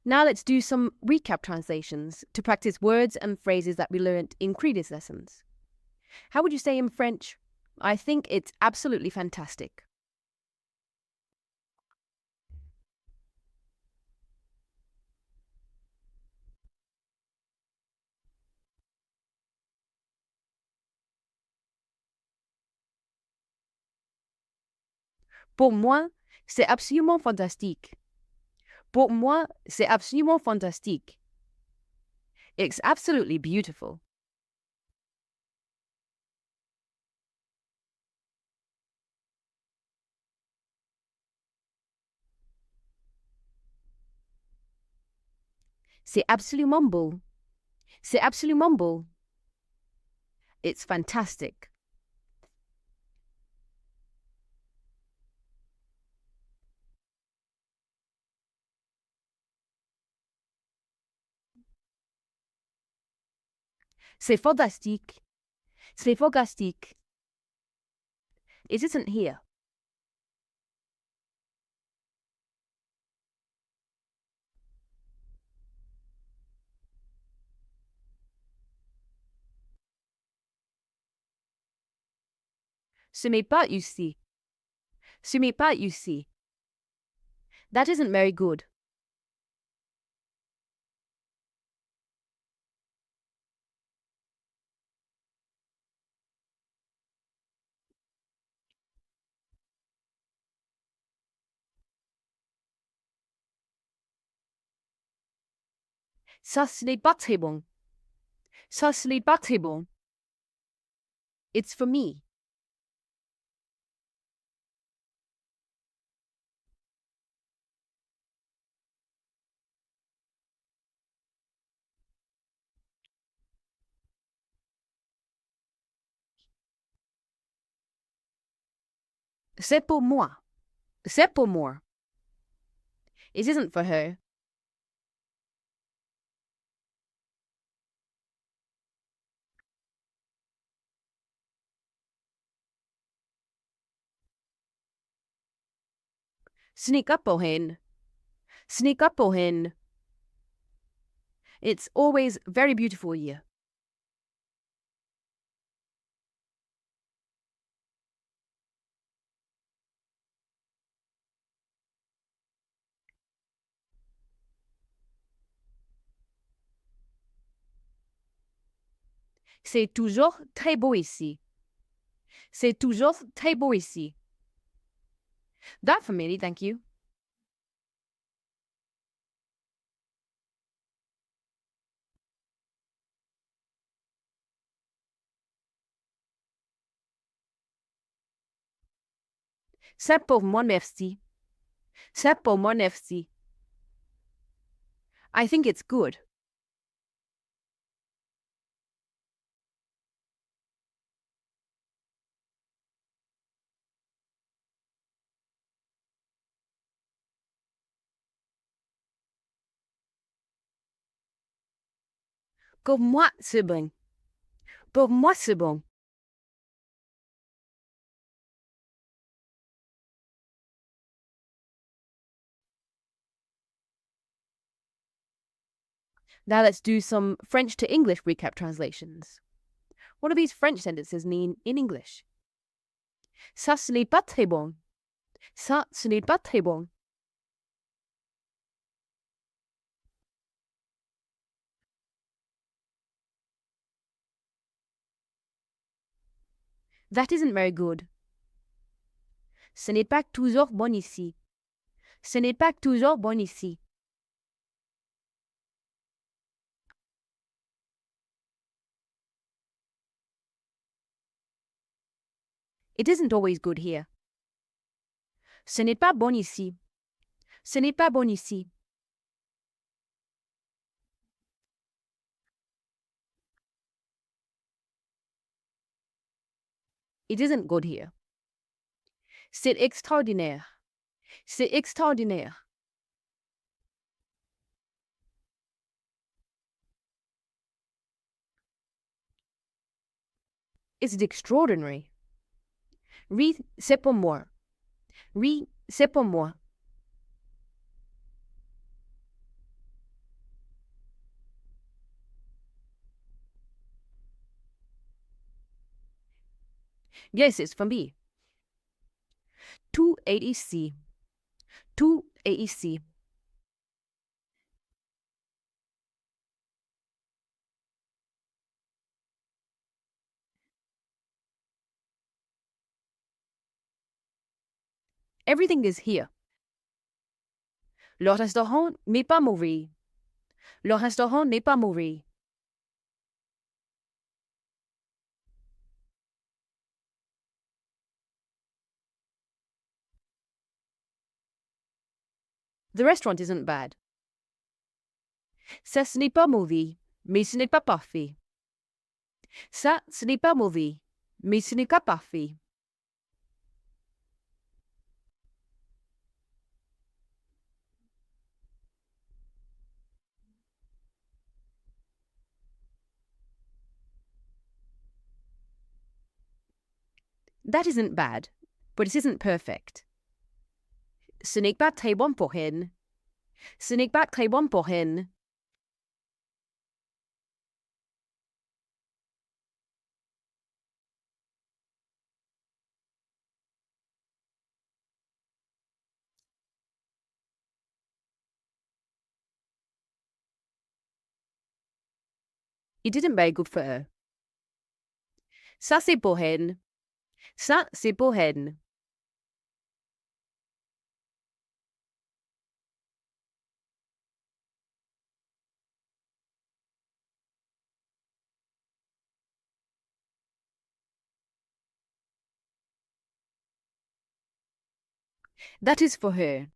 Now let's do some recap translations to practice words and phrases that we learned in previous lessons. How would you say in French? I think it's absolutely fantastic. Pour moi, c'est absolument fantastique. Pour moi, c'est absolument fantastique. It's absolutely beautiful. C'est absolument beau. C'est absolument beau. It's fantastic. C'est fantastique. C'est fantastique. It isn't here. Ce n'est pas ici. Ce n'est pas ici. That isn't very good. Ça, ce n'est pas très bon. Ça, ce n'est pas très bon. It's for me. C'est pour moi. C'est pour moi. It isn't for her. Sneak up on him. Sneak up on him. It's always very beautiful here. C'est toujours très beau ici. C'est toujours très beau ici. That for me, thank you. C'est pour moi, merci. C'est pour moi, merci. I think it's good. Pour moi, c'est bon. Pour moi, c'est bon. Now let's do some French to English recap translations. What do these French sentences mean in English? Ça, ce n'est pas très bon. Ça, ce n'est pas très bon. That isn't very good. Ce n'est pas toujours bon ici. Ce n'est pas toujours bon ici. It isn't always good here. Ce n'est pas bon ici. Ce n'est pas bon ici. It isn't good here. C'est extraordinaire. C'est extraordinaire. It's extraordinary. Oui, c'est pour moi. Oui, c'est pour moi. Yes, it's for me. Tout est ici. Tout est ici. Everything is here. Le restaurant n'est pas mauvais. Le restaurant n'est pas mauvais. The restaurant isn't bad. Ça, ce n'est pas mauvais, mais ce n'est pas parfait. Ça, ce n'est pas mauvais, mais ce n'est pas parfait. That isn't bad, but it isn't perfect. Ce n'est pas très bon pour hen. Ce n'est pas très bon pour hen. It didn't very good for her. Ça, c'est pour hen. Ça, c'est pour hen. That is for her.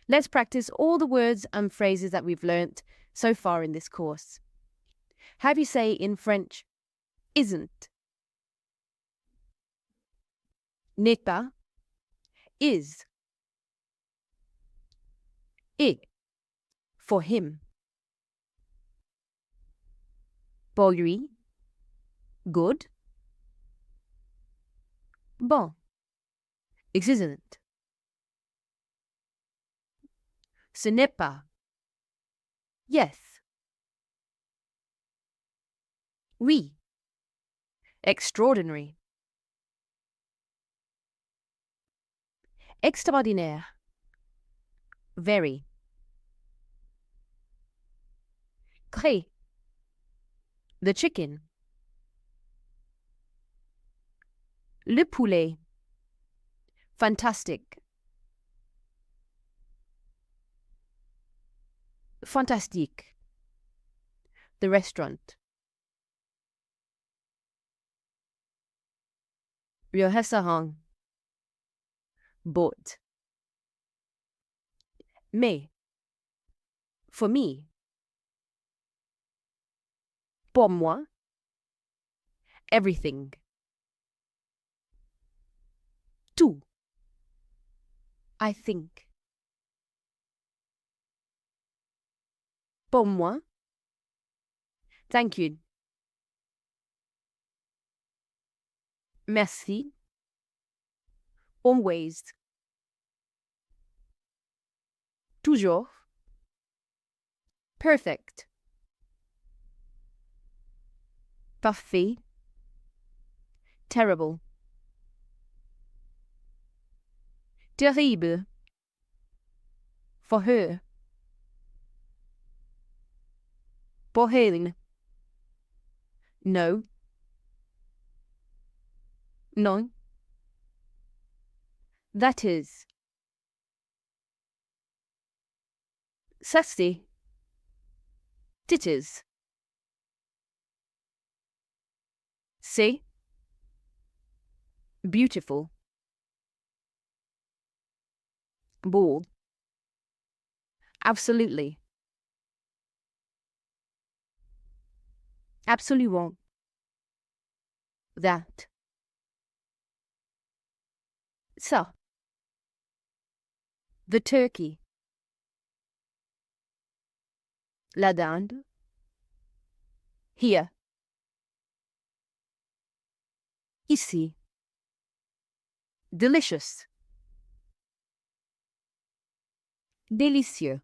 Let's practice all the words and phrases that we've learnt so far in this course. Have you say in French, isn't, n'est pas, is, est, for him, pour lui, good, bon, it isn't, ce n'est pas, yes, oui, extraordinary, extraordinaire, very, très, the chicken, le poulet, fantastic, fantastique, the restaurant, le restaurant, boat, mais, for me, pour moi, everything, tout, I think, pour moi, thank you, merci, always, toujours, perfect, parfait, terrible, terrible, for her, pour elle, no, non, that is, ça c'est, it is, c'est, beautiful, bald, absolutely, absolument, that, ça, the turkey, la dinde, here, ici, delicious, Délicieux.